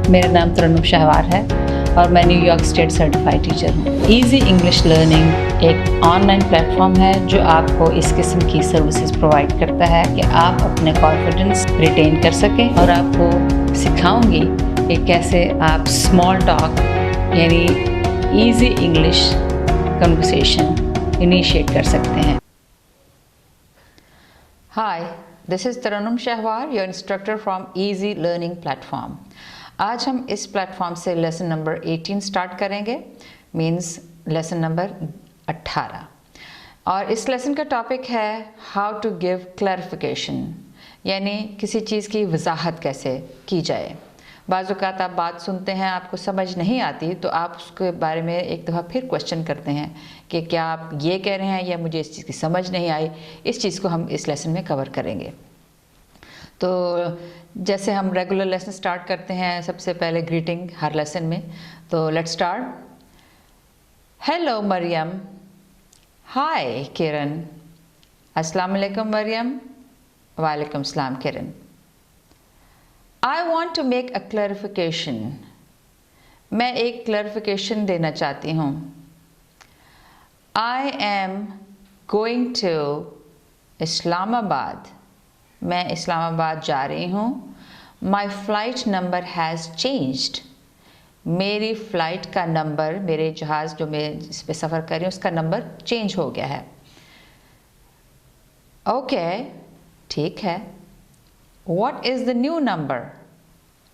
मेरा नाम तरन्नुम शाहवार है और मैं न्यूयॉर्क स्टेट सर्टिफाइड टीचर हूँ। ईजी इंग्लिश लर्निंग एक ऑनलाइन प्लेटफॉर्म है जो आपको इस किस्म की सर्विसेज प्रोवाइड करता है कि आप अपने कॉन्फिडेंस रिटेन कर सकें, और आपको सिखाऊंगी कि कैसे आप स्मॉल टॉक यानी ईजी इंग्लिश कन्वर्सेशन इनिशिएट कर सकते हैं। Hi, this is Tarannum Shahwar, your instructor from Easy Learning Platform. आज हम इस प्लेटफॉर्म से लेसन नंबर 18 स्टार्ट करेंगे, मीन्स लेसन नंबर 18। और इस लेसन का टॉपिक है हाउ टू गिव क्लैरिफिकेशन, यानी किसी चीज़ की वजाहत कैसे की जाए। बाज़ औक़ात आप बात सुनते हैं, आपको समझ नहीं आती, तो आप उसके बारे में एक दफ़ा फिर क्वेश्चन करते हैं कि क्या आप ये कह रहे हैं या मुझे इस चीज़ की समझ नहीं आई। इस चीज़ को हम इस लेसन में कवर करेंगे। तो जैसे हम रेगुलर लेसन स्टार्ट करते हैं, सबसे पहले ग्रीटिंग हर लेसन में। तो let's start. Hello Mariam. Hi किरण। अस्सलाम वालेकुम मरियम। वालेकुम सलाम किरण। I want to make a clarification. मैं एक क्लैरिफिकेशन देना चाहती हूँ। I am going to Islamabad. मैं इस्लामाबाद जा रही हूँ। My flight number has changed. मेरी फ़्लाइट का नंबर, मेरे जहाज़ जो मैं जिस पे सफ़र कर रही हूँ उसका नंबर चेंज हो गया है। ओके, ठीक है। What is the new number?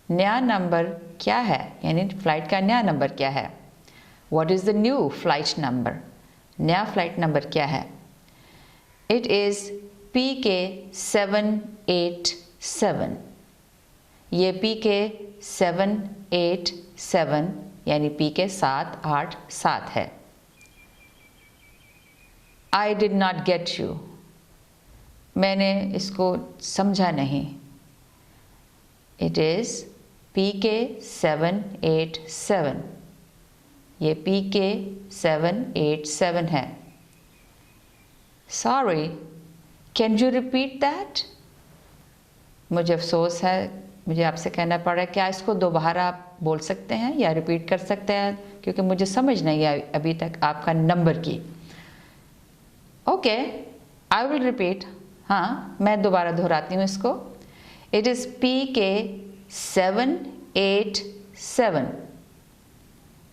नया नंबर क्या है, यानी फ़्लाइट का नया नंबर क्या है। What is the new flight number? नया फ़्लाइट नंबर क्या है। It is PK 787। ये PK 787 यानी PK 787 है। I did not get you। मैंने इसको समझा नहीं। It is PK 787। ये PK 787 है। Sorry, can you repeat that? मुझे अफसोस है, मुझे आपसे कहना पड़ रहा है, क्या इसको दोबारा आप बोल सकते हैं या रिपीट कर सकते हैं, क्योंकि मुझे समझ नहीं आई अभी तक आपका नंबर की। Okay, I will repeat. हाँ, मैं दोबारा दोहराती हूँ इसको। It is PK 787।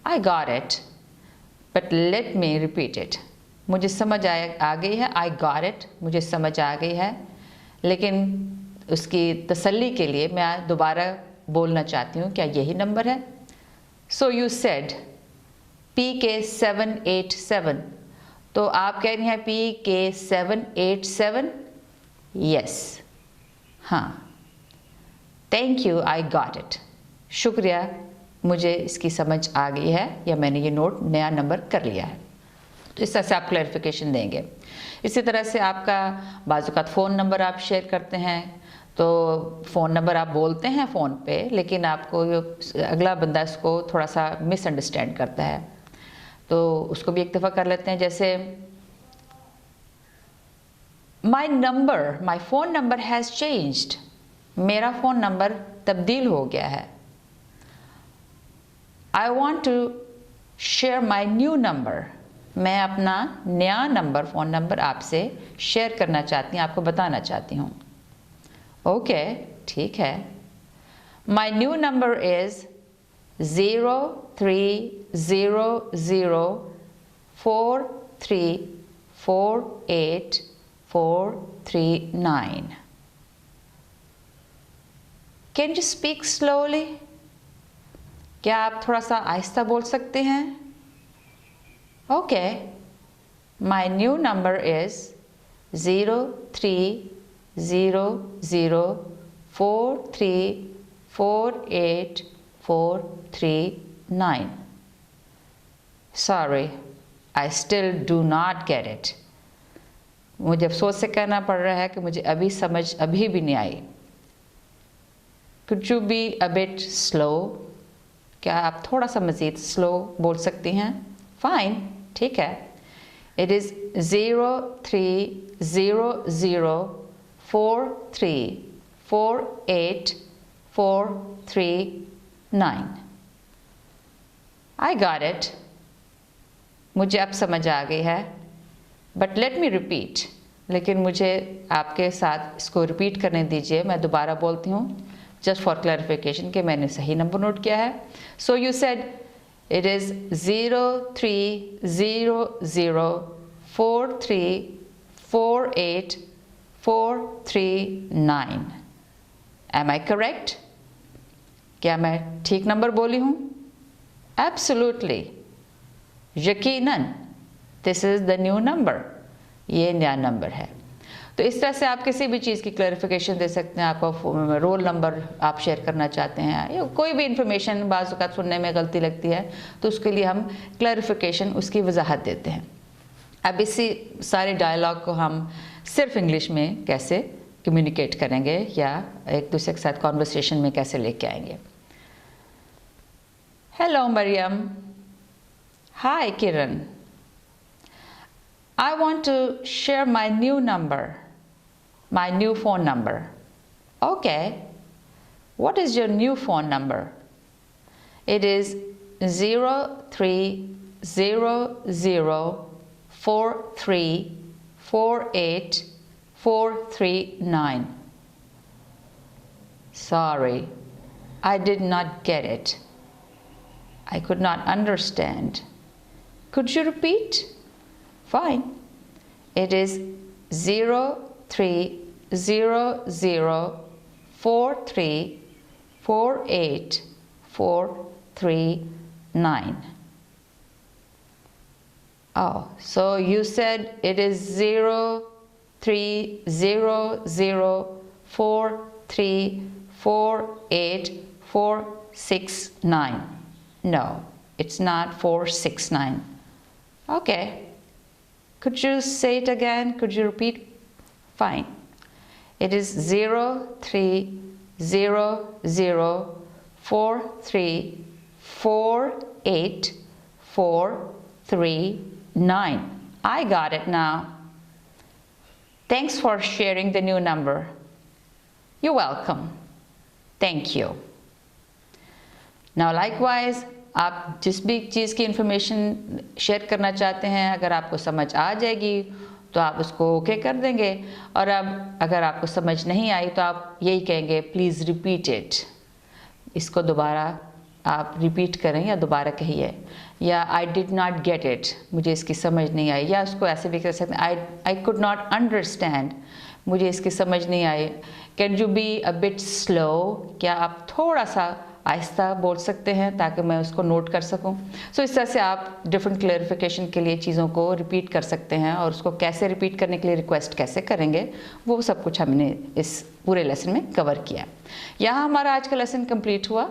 I got it, but let me repeat it। मुझे समझ आ गई है। I got it, मुझे समझ आ गई है, लेकिन उसकी तसल्ली के लिए मैं दोबारा बोलना चाहती हूँ, क्या यही नंबर है। So you said PK 787। तो आप कह रही हैं PK 787। Yes, हाँ। Thank you, I got it. शुक्रिया, मुझे इसकी समझ आ गई है, या मैंने ये नोट नया नंबर कर लिया है। तो इस तरह से आप क्लैरिफिकेशन देंगे। इसी तरह से आपका बाज़ औक़ात फ़ोन नंबर आप शेयर करते हैं, तो फ़ोन नंबर आप बोलते हैं फ़ोन पे, लेकिन आपको अगला बंदा इसको थोड़ा सा मिसअंडरस्टैंड करता है, तो उसको भी एक दफ़ा कर लेते हैं। जैसे my phone number has changed. मेरा फ़ोन नंबर तब्दील हो गया है। I want to share my new number. मैं अपना नया नंबर, फ़ोन नंबर आपसे शेयर करना चाहती हूँ, आपको बताना चाहती हूँ। ओके, ठीक है। माई new number is 030043484439। Can you speak slowly? क्या आप थोड़ा सा आहिस्ता बोल सकते हैं। Okay, my new number is 030043484439। Sorry, I still do not get it। मुझे अफसोस से कहना पड़ रहा है कि मुझे अभी समझ अभी भी नहीं आई। Could you be a bit slow? क्या आप थोड़ा सा मज़ीद स्लो बोल सकती हैं। फाइन, ठीक है। It is 030043484439। 9. I got it. मुझे अब समझ आ गई है. But let me repeat. लेकिन मुझे आपके साथ इसको रिपीट करने दीजिए. मैं दोबारा बोलती हूँ just for clarification कि मैंने सही नंबर नोट किया है. So you said it is 03004348439. Am I correct? क्या मैं ठीक नंबर बोली हूँ? Absolutely. यकीनन. This is the new number. ये नया नंबर है. तो इस तरह से आप किसी भी चीज़ की क्लैरिफिकेशन दे सकते हैं. आपका रोल नंबर आप शेयर करना चाहते हैं या कोई भी इंफॉर्मेशन बाज़ औक़ात सुनने में गलती लगती है तो उसके लिए हम क्लैरिफिकेशन उसकी वजाहत देते हैं. अब इसी सारे डायलॉग को हम सिर्फ इंग्लिश में कैसे कम्युनिकेट करेंगे या एक दूसरे के साथ कॉन्वर्सेशन में कैसे लेके आएंगे. Hello Mariam. Hi Kiran. I want to share my new number, my new phone number. Okay. What is your new phone number? It is 03004348439. Sorry, I did not get it. I could not understand. Could you repeat? Fine. It is 03004348439. Oh, so you said it is 03004348469. No, it's not 469. Okay. Could you say it again? Could you repeat? Fine. It is 03004348439. I got it now. Thanks for sharing the new number. You're welcome. Thank you. Now likewise, आप जिस भी चीज़ की information share करना चाहते हैं अगर आपको समझ आ जाएगी तो आप उसको ओके कर देंगे और अब अगर आपको समझ नहीं आई तो आप यही कहेंगे प्लीज़ रिपीट इट. इसको दोबारा आप रिपीट करें या दोबारा कहिए. या I did not get it, मुझे इसकी समझ नहीं आई. या उसको ऐसे भी कह सकते हैं आई कुड नॉट अंडरस्टैंड, मुझे इसकी समझ नहीं आई. Can you be a bit slow, क्या आप थोड़ा सा आहिस्ता बोल सकते हैं ताकि मैं उसको नोट कर सकूं. सो इस तरह से आप डिफरेंट क्लैरिफिकेशन के लिए चीज़ों को रिपीट कर सकते हैं और उसको कैसे रिपीट करने के लिए रिक्वेस्ट कैसे करेंगे वो सब कुछ हमने इस पूरे लेसन में कवर किया. यहाँ हमारा आज का लेसन कंप्लीट हुआ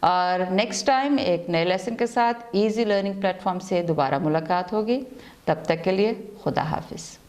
और नेक्स्ट टाइम एक नए लेसन के साथ ईजी लर्निंग प्लेटफॉर्म से दोबारा मुलाकात होगी. तब तक के लिए खुदा हाफिज़.